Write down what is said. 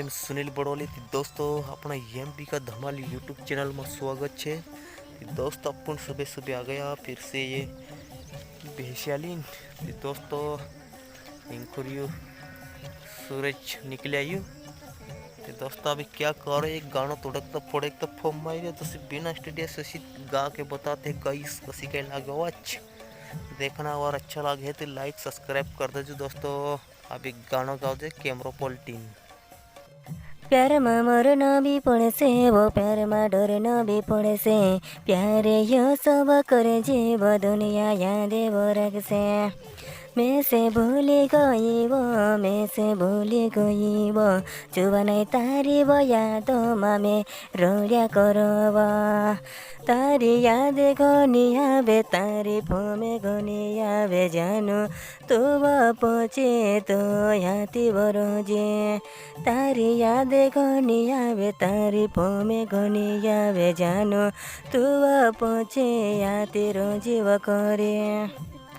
Comedian Sunil Badoli थी दोस्तों अपना एमपी का धमाल यूट्यूब चैनल में स्वागत है। दोस्तों अपन सुबह सुबह आ गया फिर से ये बेहसियालीन दोस्तों इंकुरियो सूरज निकले आयु दोस्तों अभी क्या कर रहे एक गाना तोड़कता फोड़कता फॉर्म मारे तो सिर्फ बिना स्टूडियो से गा के बताते गाइस कसी के लागे वाच देखना और अच्छा लगे तो लाइक सब्सक्राइब कर दो दोस्तों। अभी गाना गाओ दे कैमरा पॉलिटीन प्यार में मरना भी पड़े से वो प्यार में डरना भी पड़े से प्यारे यो सब करे जीव दुनिया यादें वो रख से मैं से भूली गई वो मैं से भूली गई वो जुवनै तारी वो यादों में रोया करो वो तारी याद घनी आवे तारी फोमे घनी आवे जानो तो पचे तो याती बरोजे तारी याद घनी आवे तारी फोमे घनी आवे जानो तू पचे याती रोजीव करे।